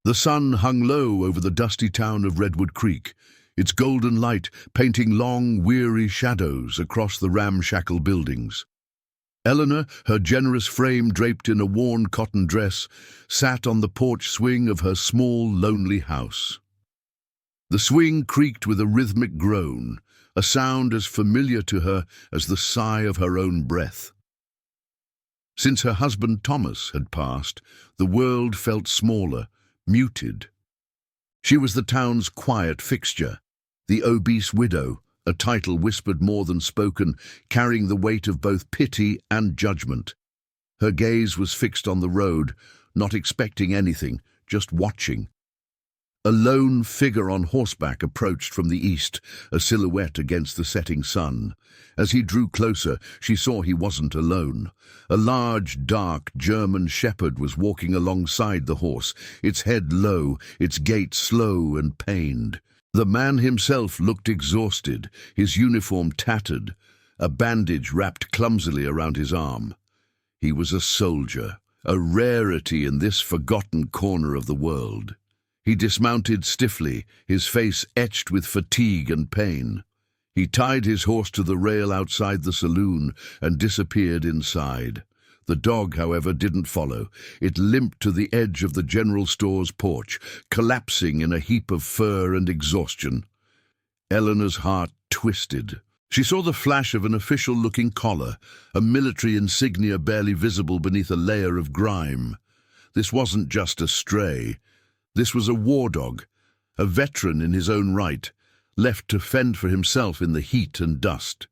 The sun hung low over the dusty town of Redwood Creek, its golden light painting long, weary shadows across the ramshackle buildings. Eleanor, her generous frame draped in a worn cotton dress, sat on the porch swing of her small, lonely house. The swing creaked with a rhythmic groan, a sound as familiar to her as the sigh of her own breath. Since her husband Thomas had passed, the world felt smaller, muted. She was the town's quiet fixture, the obese widow, a title whispered more than spoken, carrying the weight of both pity and judgment. Her gaze was fixed on the road, not expecting anything, just watching. A lone figure on horseback approached from the east, a silhouette against the setting sun. As he drew closer, she saw he wasn't alone. A large, dark German shepherd was walking alongside the horse, its head low, its gait slow and pained. The man himself looked exhausted, his uniform tattered, a bandage wrapped clumsily around his arm. He was a soldier, a rarity in this forgotten corner of the world. He dismounted stiffly, his face etched with fatigue and pain. He tied his horse to the rail outside the saloon and disappeared inside. The dog, however, didn't follow. It limped to the edge of the general store's porch, collapsing in a heap of fur and exhaustion. Eleanor's heart twisted. She saw the flash of an official-looking collar, a military insignia barely visible beneath a layer of grime. This wasn't just a stray. This was a war dog, a veteran in his own right, left to fend for himself in the heat and dust.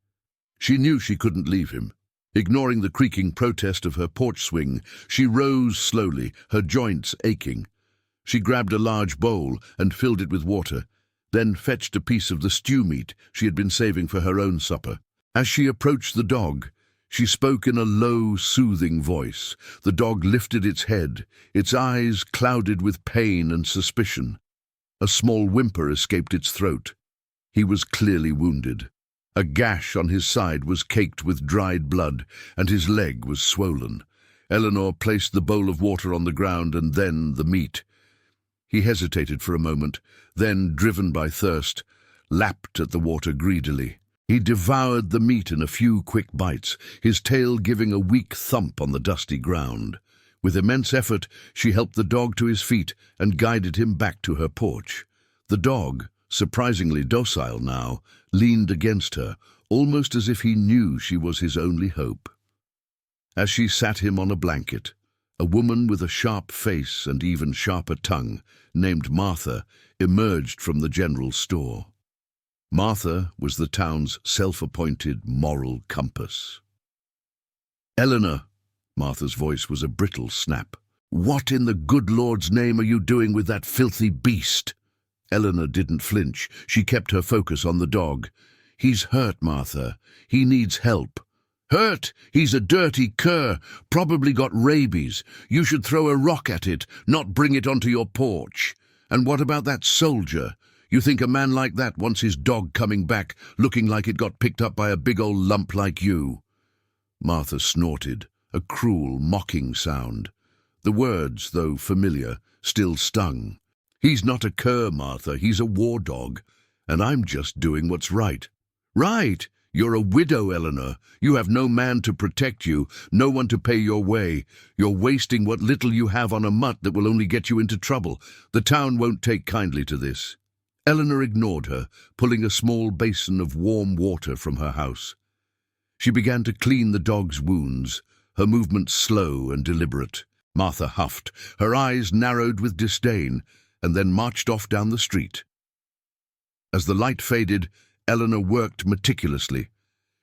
She knew she couldn't leave him. Ignoring the creaking protest of her porch swing, she rose slowly, her joints aching. She grabbed a large bowl and filled it with water, then fetched a piece of the stew meat she had been saving for her own supper. As she approached the dog, she spoke in a low, soothing voice. The dog lifted its head, its eyes clouded with pain and suspicion. A small whimper escaped its throat. He was clearly wounded. A gash on his side was caked with dried blood, and his leg was swollen. Eleanor placed the bowl of water on the ground and then the meat. He hesitated for a moment, then, driven by thirst, lapped at the water greedily. He devoured the meat in a few quick bites, his tail giving a weak thump on the dusty ground. With immense effort, she helped the dog to his feet and guided him back to her porch. The dog, surprisingly docile now, leaned against her, almost as if he knew she was his only hope. As she sat him on a blanket, a woman with a sharp face and even sharper tongue, named Martha, emerged from the general store. Martha was the town's self-appointed moral compass. "Eleanor," Martha's voice was a brittle snap. "What in the good Lord's name are you doing with that filthy beast?" Eleanor didn't flinch. She kept her focus on the dog. "He's hurt, Martha. He needs help." "Hurt? He's a dirty cur. Probably got rabies. You should throw a rock at it, not bring it onto your porch. And what about that soldier? You think a man like that wants his dog coming back, looking like it got picked up by a big old lump like you?" Martha snorted, a cruel, mocking sound. The words, though familiar, still stung. "He's not a cur, Martha. He's a war dog. And I'm just doing what's right." "Right? You're a widow, Eleanor. You have no man to protect you, no one to pay your way. You're wasting what little you have on a mutt that will only get you into trouble. The town won't take kindly to this." Eleanor ignored her, pulling a small basin of warm water from her house. She began to clean the dog's wounds, her movements slow and deliberate. Martha huffed, her eyes narrowed with disdain, and then marched off down the street. As the light faded, Eleanor worked meticulously.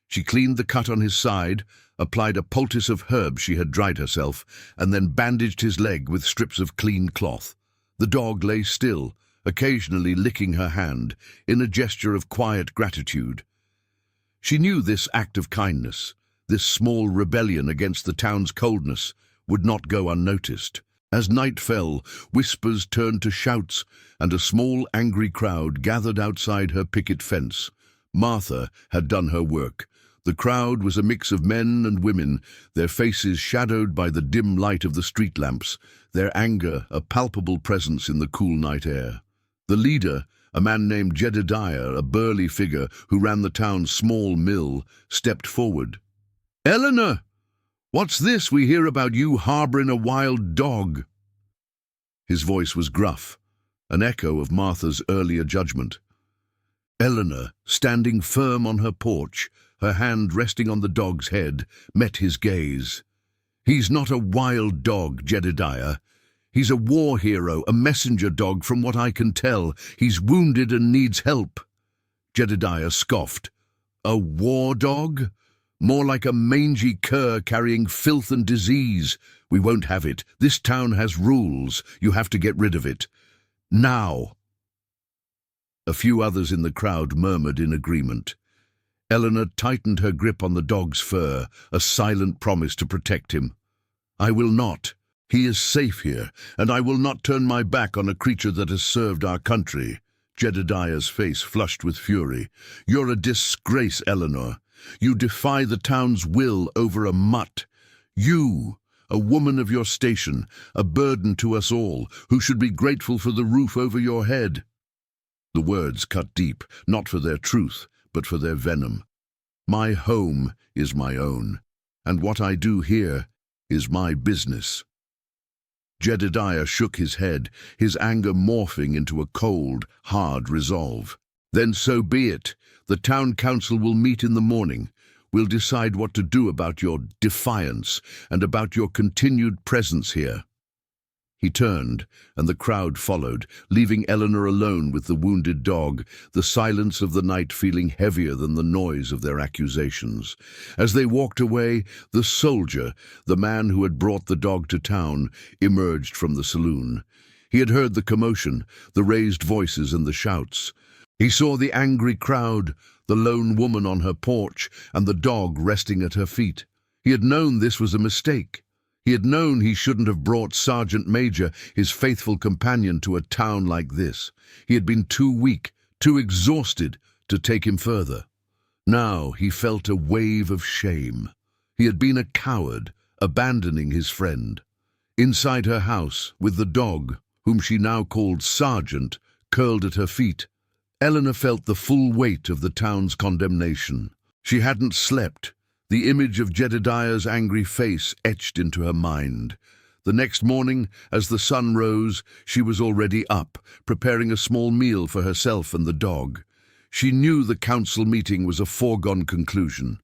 She cleaned the cut on his side, applied a poultice of herbs she had dried herself, and then bandaged his leg with strips of clean cloth. The dog lay still, occasionally licking her hand, in a gesture of quiet gratitude. She knew this act of kindness, this small rebellion against the town's coldness, would not go unnoticed. As night fell, whispers turned to shouts, and a small, angry crowd gathered outside her picket fence. Martha had done her work. The crowd was a mix of men and women, their faces shadowed by the dim light of the street lamps, their anger a palpable presence in the cool night air. The leader, a man named Jedediah, a burly figure who ran the town's small mill, stepped forward. "Eleanor, what's this we hear about you harboring a wild dog?" His voice was gruff, an echo of Martha's earlier judgment. Eleanor, standing firm on her porch, her hand resting on the dog's head, met his gaze. "He's not a wild dog, Jedediah. He's a war hero, a messenger dog from what I can tell. He's wounded and needs help." Jedediah scoffed. "A war dog? More like a mangy cur carrying filth and disease. We won't have it. This town has rules. You have to get rid of it. Now." A few others in the crowd murmured in agreement. Eleanor tightened her grip on the dog's fur, a silent promise to protect him. "I will not. He is safe here, and I will not turn my back on a creature that has served our country." Jedediah's face flushed with fury. "You're a disgrace, Eleanor. You defy the town's will over a mutt. You, a woman of your station, a burden to us all, who should be grateful for the roof over your head." The words cut deep, not for their truth, but for their venom. "My home is my own, and what I do here is my business." Jedediah shook his head, his anger morphing into a cold, hard resolve. "Then so be it. The town council will meet in the morning. We'll decide what to do about your defiance and about your continued presence here." He turned, and the crowd followed, leaving Eleanor alone with the wounded dog, the silence of the night feeling heavier than the noise of their accusations. As they walked away, the soldier, the man who had brought the dog to town, emerged from the saloon. He had heard the commotion, the raised voices and the shouts. He saw the angry crowd, the lone woman on her porch, and the dog resting at her feet. He had known this was a mistake. He had known he shouldn't have brought Sergeant Major, his faithful companion, to a town like this. He had been too weak, too exhausted to take him further. Now he felt a wave of shame. He had been a coward, abandoning his friend. Inside her house, with the dog, whom she now called Sergeant, curled at her feet, Eleanor felt the full weight of the town's condemnation. She hadn't slept. The image of Jedediah's angry face etched into her mind. The next morning, as the sun rose, she was already up, preparing a small meal for herself and the dog. She knew the council meeting was a foregone conclusion.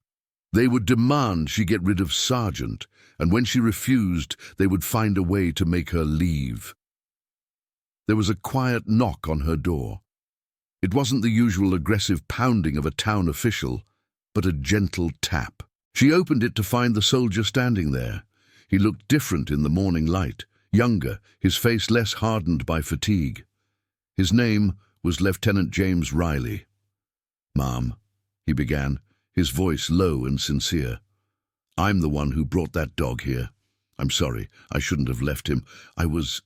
They would demand she get rid of Sergeant, and when she refused, they would find a way to make her leave. There was a quiet knock on her door. It wasn't the usual aggressive pounding of a town official, but a gentle tap. She opened it to find the soldier standing there. He looked different in the morning light, younger, his face less hardened by fatigue. His name was Lieutenant James Riley. "Ma'am," he began, his voice low and sincere. "I'm the one who brought that dog here. I'm sorry, I shouldn't have left him. I was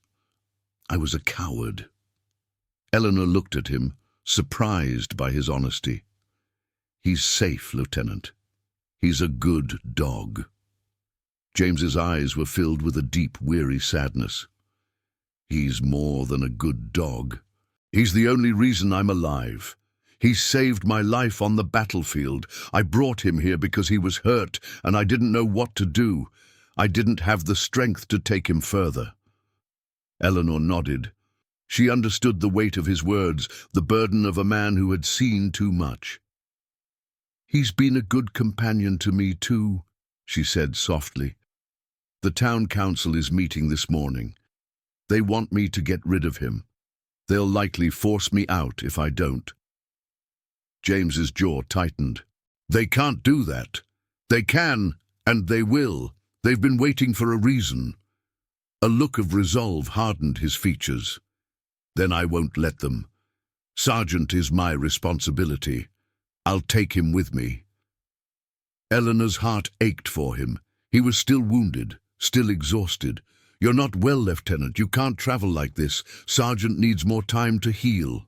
a coward." Eleanor looked at him, surprised by his honesty. "He's safe, Lieutenant. He's a good dog." James's eyes were filled with a deep, weary sadness. "He's more than a good dog. He's the only reason I'm alive. He saved my life on the battlefield. I brought him here because he was hurt, and I didn't know what to do. I didn't have the strength to take him further." Eleanor nodded. She understood the weight of his words, the burden of a man who had seen too much. "He's been a good companion to me too," she said softly. "The town council is meeting this morning. They want me to get rid of him. They'll likely force me out if I don't." James's jaw tightened. "They can't do that. They can, and they will. They've been waiting for a reason." A look of resolve hardened his features. "Then I won't let them. Sergeant is my responsibility. I'll take him with me." Eleanor's heart ached for him. He was still wounded, still exhausted. "You're not well, Lieutenant. You can't travel like this. Sergeant needs more time to heal."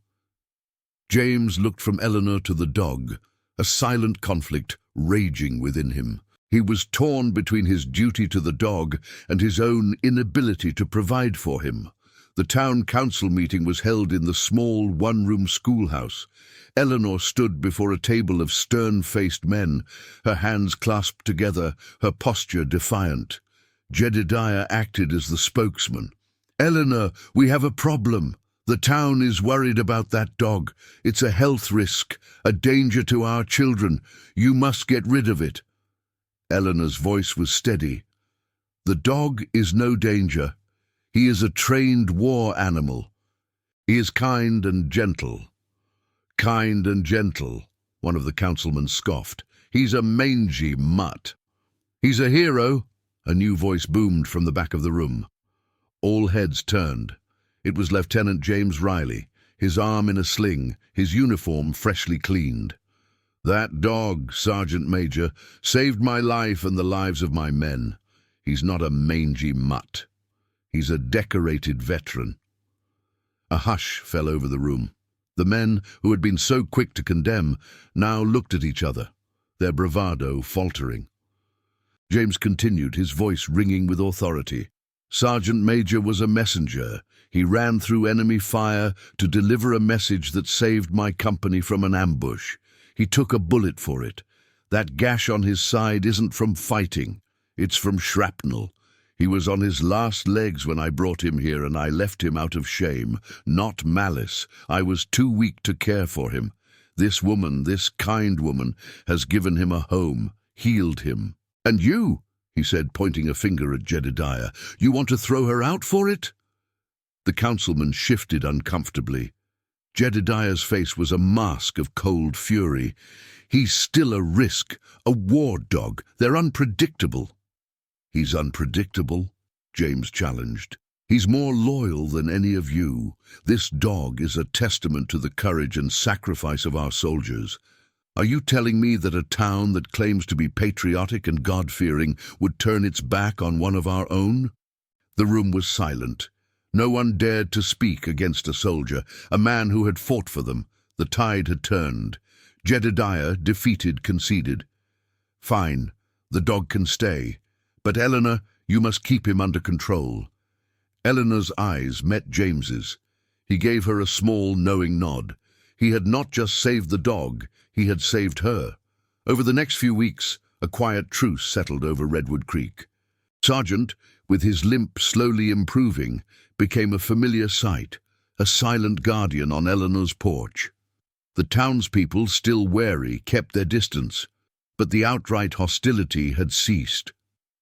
James looked from Eleanor to the dog, a silent conflict raging within him. He was torn between his duty to the dog and his own inability to provide for him. The town council meeting was held in the small one-room schoolhouse. Eleanor stood before a table of stern-faced men, her hands clasped together, her posture defiant. Jedediah acted as the spokesman. "Eleanor, we have a problem. The town is worried about that dog. It's a health risk, a danger to our children. You must get rid of it." Eleanor's voice was steady. "The dog is no danger. He is a trained war animal. He is kind and gentle." "Kind and gentle," one of the councilmen scoffed. "He's a mangy mutt." "He's a hero," a new voice boomed from the back of the room. All heads turned. It was Lieutenant James Riley, his arm in a sling, his uniform freshly cleaned. "That dog, Sergeant Major, saved my life and the lives of my men. He's not a mangy mutt. He's a decorated veteran." A hush fell over the room. The men, who had been so quick to condemn, now looked at each other, their bravado faltering. James continued, his voice ringing with authority. "Sergeant Major was a messenger. He ran through enemy fire to deliver a message that saved my company from an ambush. He took a bullet for it. That gash on his side isn't from fighting. It's from shrapnel. He was on his last legs when I brought him here, and I left him out of shame, not malice. I was too weak to care for him. This woman, this kind woman, has given him a home, healed him. And you," he said, pointing a finger at Jedediah, "you want to throw her out for it?" The councilman shifted uncomfortably. Jedediah's face was a mask of cold fury. "He's still a risk, a war dog. They're unpredictable." "He's unpredictable," James challenged. "He's more loyal than any of you. This dog is a testament to the courage and sacrifice of our soldiers. Are you telling me that a town that claims to be patriotic and God-fearing would turn its back on one of our own?" The room was silent. No one dared to speak against a soldier, a man who had fought for them. The tide had turned. Jedediah, defeated, conceded. "Fine, the dog can stay. But Eleanor, you must keep him under control." Eleanor's eyes met James's. He gave her a small, knowing nod. He had not just saved the dog, he had saved her. Over the next few weeks, a quiet truce settled over Redwood Creek. Sergeant, with his limp slowly improving, became a familiar sight, a silent guardian on Eleanor's porch. The townspeople, still wary, kept their distance, but the outright hostility had ceased.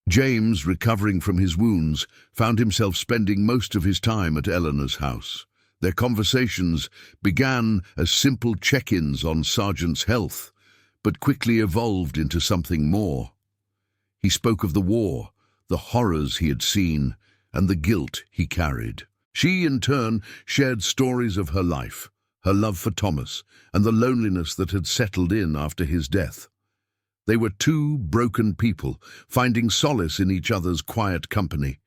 James, recovering from his wounds, found himself spending most of his time at Eleanor's house. Their conversations began as simple check-ins on Sergeant's health, but quickly evolved into something more. He spoke of the war, the horrors he had seen, and the guilt he carried. She, in turn, shared stories of her life, her love for Thomas, and the loneliness that had settled in after his death. They were two broken people, finding solace in each other's quiet company.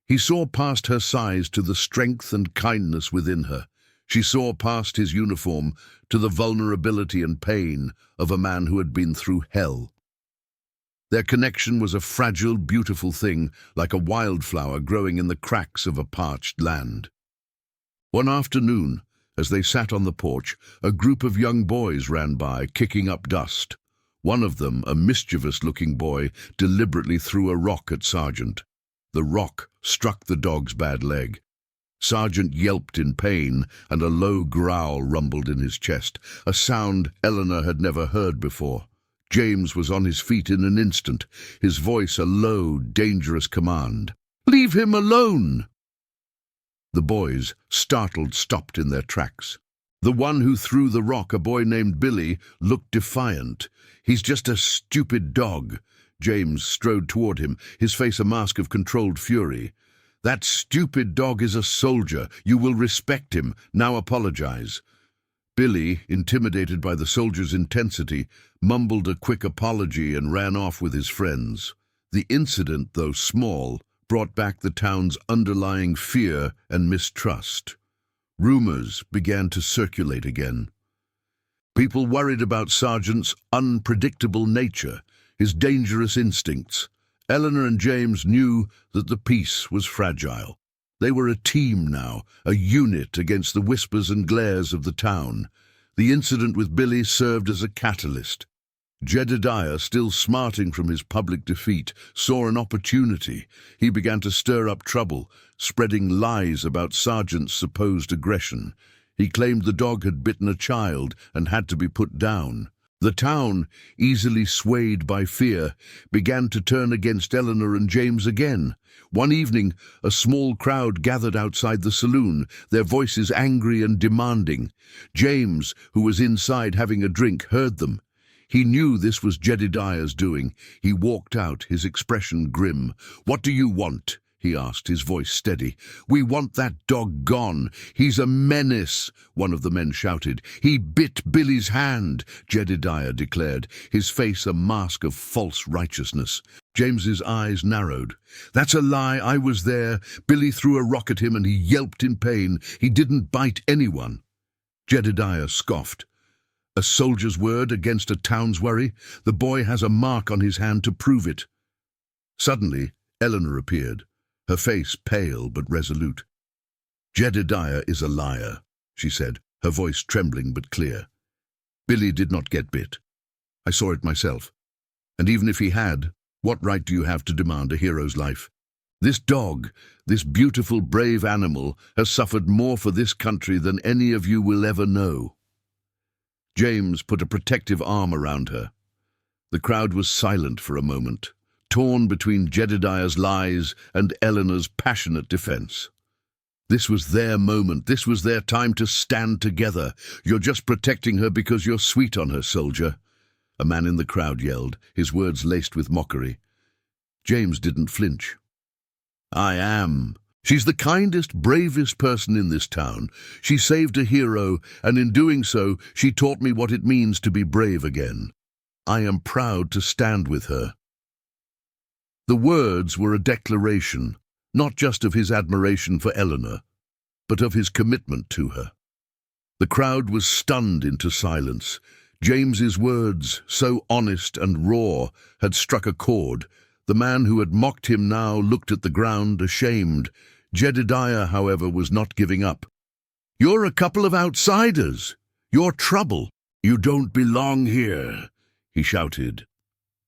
He saw past her size to the strength and kindness within her. She saw past his uniform to the vulnerability and pain of a man who had been through hell. Their connection was a fragile, beautiful thing, like a wildflower growing in the cracks of a parched land. One afternoon, as they sat on the porch, a group of young boys ran by, kicking up dust. One of them, a mischievous-looking boy, deliberately threw a rock at Sergeant. The rock struck the dog's bad leg. Sergeant yelped in pain, and a low growl rumbled in his chest, a sound Eleanor had never heard before. James was on his feet in an instant, his voice a low, dangerous command. "Leave him alone!" The boys, startled, stopped in their tracks. The one who threw the rock, a boy named Billy, looked defiant. "He's just a stupid dog." James strode toward him, his face a mask of controlled fury. "That stupid dog is a soldier. You will respect him. Now apologize." Billy, intimidated by the soldier's intensity, mumbled a quick apology and ran off with his friends. The incident, though small, brought back the town's underlying fear and mistrust. Rumors began to circulate again. People worried about Sergeant's unpredictable nature, his dangerous instincts. Eleanor and James knew that the peace was fragile. They were a team now, a unit against the whispers and glares of the town. The incident with Billy served as a catalyst. Jedediah, still smarting from his public defeat, saw an opportunity. He began to stir up trouble, spreading lies about Sergeant's supposed aggression. He claimed the dog had bitten a child and had to be put down. The town, easily swayed by fear, began to turn against Eleanor and James again. One evening, a small crowd gathered outside the saloon, their voices angry and demanding. James, who was inside having a drink, heard them. He knew this was Jedediah's doing. He walked out, his expression grim. "What do you want?" he asked, his voice steady. "We want that dog gone. He's a menace," one of the men shouted. "He bit Billy's hand," Jedediah declared, his face a mask of false righteousness. James's eyes narrowed. "That's a lie. I was there. Billy threw a rock at him and he yelped in pain. He didn't bite anyone." Jedediah scoffed. "A soldier's word against a town's worry? The boy has a mark on his hand to prove it." Suddenly, Eleanor appeared, her face pale but resolute. "Jedediah is a liar," she said, her voice trembling but clear. "Billy did not get bit. I saw it myself. And even if he had, what right do you have to demand a hero's life? This dog, this beautiful, brave animal, has suffered more for this country than any of you will ever know." James put a protective arm around her. The crowd was silent for a moment, torn between Jedediah's lies and Eleanor's passionate defense. This was their moment. This was their time to stand together. "You're just protecting her because you're sweet on her, soldier," a man in the crowd yelled, his words laced with mockery. James didn't flinch. "I am. She's the kindest, bravest person in this town. She saved a hero, and in doing so, she taught me what it means to be brave again. I am proud to stand with her." The words were a declaration, not just of his admiration for Eleanor, but of his commitment to her. The crowd was stunned into silence. James's words, so honest and raw, had struck a chord. The man who had mocked him now looked at the ground, ashamed. Jedediah, however, was not giving up. "You're a couple of outsiders. You're trouble. You don't belong here," he shouted.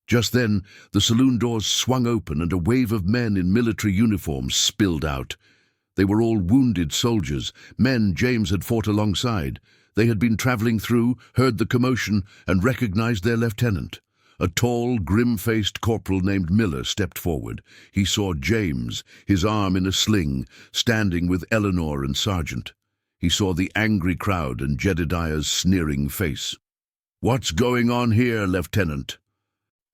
Just then, the saloon doors swung open and a wave of men in military uniforms spilled out. They were all wounded soldiers, men James had fought alongside. They had been traveling through, heard the commotion, and recognized their lieutenant. A tall, grim-faced corporal named Miller stepped forward. He saw James, his arm in a sling, standing with Eleanor and Sergeant. He saw the angry crowd and Jedediah's sneering face. "What's going on here, Lieutenant?"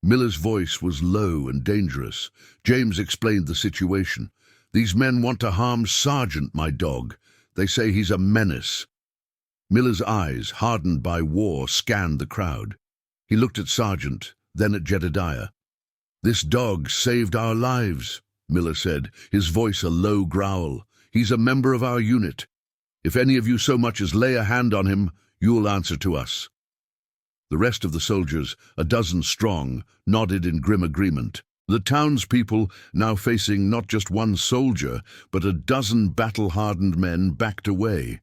Miller's voice was low and dangerous. James explained the situation. "These men want to harm Sergeant, my dog. They say he's a menace." Miller's eyes, hardened by war, scanned the crowd. He looked at Sergeant, then at Jedediah. "This dog saved our lives," Miller said, his voice a low growl. "He's a member of our unit. If any of you so much as lay a hand on him, you'll answer to us." The rest of the soldiers, a dozen strong, nodded in grim agreement. The townspeople, now facing not just one soldier, but a dozen battle-hardened men, backed away.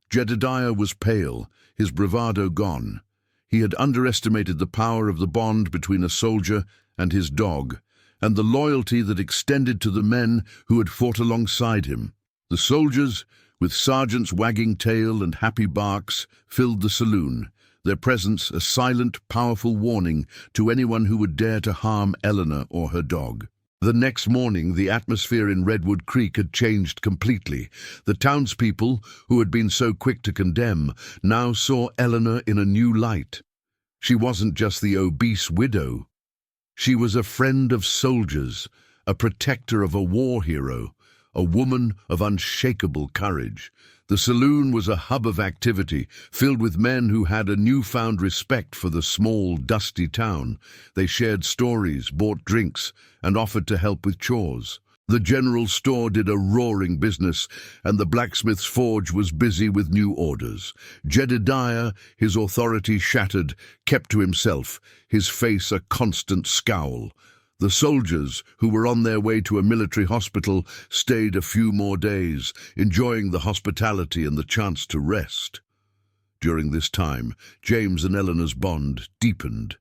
Jedediah was pale, his bravado gone. He had underestimated the power of the bond between a soldier and his dog, and the loyalty that extended to the men who had fought alongside him. The soldiers, with sergeants wagging tail and happy barks, filled the saloon, their presence a silent, powerful warning to anyone who would dare to harm Eleanor or her dog. The next morning, the atmosphere in Redwood Creek had changed completely. The townspeople, who had been so quick to condemn, now saw Eleanor in a new light. She wasn't just the obese widow. She was a friend of soldiers, a protector of a war hero, a woman of unshakable courage. The saloon was a hub of activity, filled with men who had a newfound respect for the small, dusty town. They shared stories, bought drinks, and offered to help with chores. The general store did a roaring business, and the blacksmith's forge was busy with new orders. Jedediah, his authority shattered, kept to himself, his face a constant scowl. The soldiers, who were on their way to a military hospital, stayed a few more days, enjoying the hospitality and the chance to rest. During this time, James and Eleanor's bond deepened.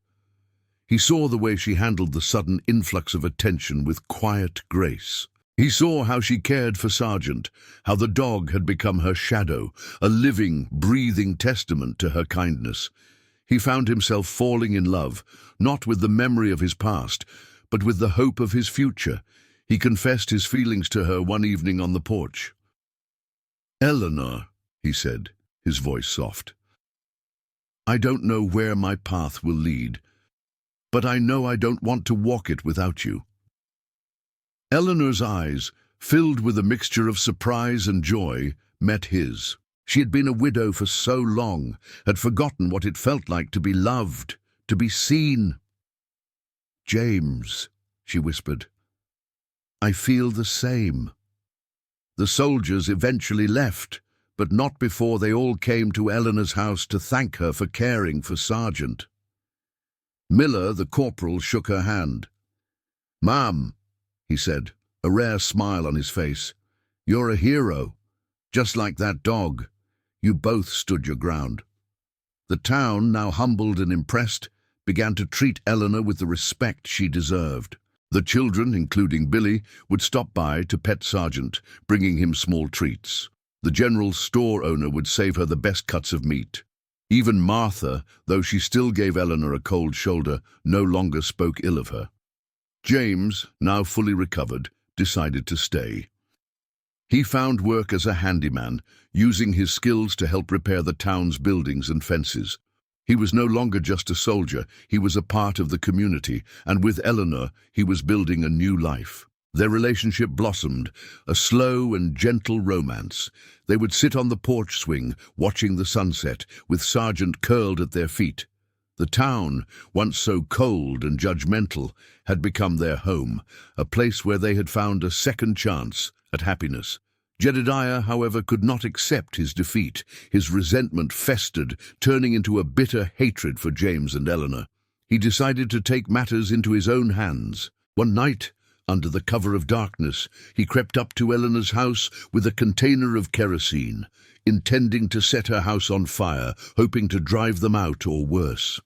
He saw the way she handled the sudden influx of attention with quiet grace. He saw how she cared for Sargent, how the dog had become her shadow, a living, breathing testament to her kindness. He found himself falling in love, not with the memory of his past, but with the hope of his future. He confessed his feelings to her one evening on the porch. "Eleanor," he said, his voice soft, "I don't know where my path will lead, but I know I don't want to walk it without you." Eleanor's eyes, filled with a mixture of surprise and joy, met his. She had been a widow for so long, had forgotten what it felt like to be loved, to be seen. "James," she whispered, "I feel the same." The soldiers eventually left, but not before they all came to Eleanor's house to thank her for caring for Sargent. Miller, the corporal, shook her hand. "Ma'am," he said, a rare smile on his face, "you're a hero. Just like that dog. You both stood your ground." The town, now humbled and impressed, began to treat Eleanor with the respect she deserved. The children, including Billy, would stop by to pet Sargent, bringing him small treats. The general store owner would save her the best cuts of meat. Even Martha, though she still gave Eleanor a cold shoulder, no longer spoke ill of her. James, now fully recovered, decided to stay. He found work as a handyman, using his skills to help repair the town's buildings and fences. He was no longer just a soldier, he was a part of the community, and with Eleanor, he was building a new life. Their relationship blossomed, a slow and gentle romance. They would sit on the porch swing, watching the sunset, with Sargent curled at their feet. The town, once so cold and judgmental, had become their home, a place where they had found a second chance at happiness. Jedediah, however, could not accept his defeat. His resentment festered, turning into a bitter hatred for James and Eleanor. He decided to take matters into his own hands. One night, under the cover of darkness, he crept up to Eleanor's house with a container of kerosene, intending to set her house on fire, hoping to drive them out or worse.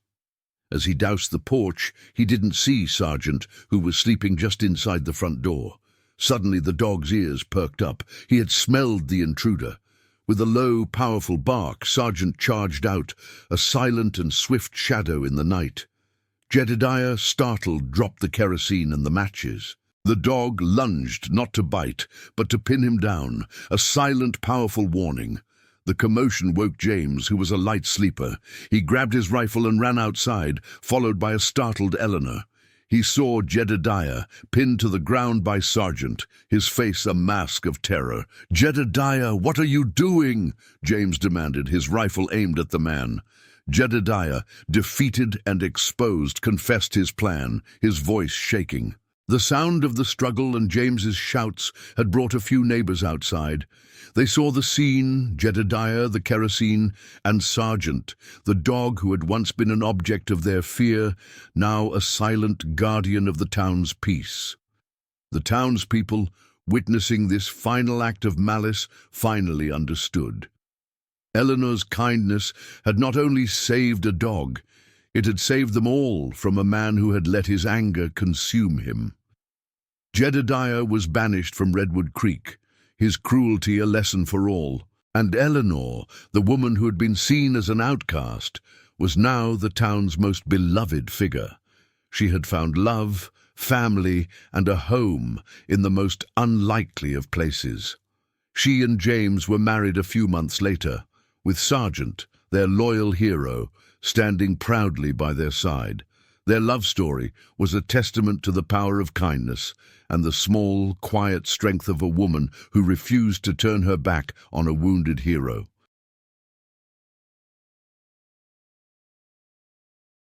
As he doused the porch, he didn't see Sargent, who was sleeping just inside the front door. Suddenly the dog's ears perked up. He had smelled the intruder. With a low, powerful bark, Sargent charged out, a silent and swift shadow in the night. Jedediah, startled, dropped the kerosene and the matches. The dog lunged, not to bite, but to pin him down, a silent, powerful warning. The commotion woke James, who was a light sleeper. He grabbed his rifle and ran outside, followed by a startled Eleanor. He saw Jedediah, pinned to the ground by Sargent, his face a mask of terror. "Jedediah, what are you doing?" James demanded, his rifle aimed at the man. Jedediah, defeated and exposed, confessed his plan, his voice shaking. The sound of the struggle and James's shouts had brought a few neighbors outside. They saw the scene, Jedediah, the kerosene, and Sargent, the dog who had once been an object of their fear, now a silent guardian of the town's peace. The townspeople, witnessing this final act of malice, finally understood. Eleanor's kindness had not only saved a dog, it had saved them all from a man who had let his anger consume him. Jedediah was banished from Redwood Creek, his cruelty a lesson for all, and Eleanor, the woman who had been seen as an outcast, was now the town's most beloved figure. She had found love, family, and a home in the most unlikely of places. She and James were married a few months later, with Sargent, their loyal hero, standing proudly by their side. Their love story was a testament to the power of kindness and the small, quiet strength of a woman who refused to turn her back on a wounded hero.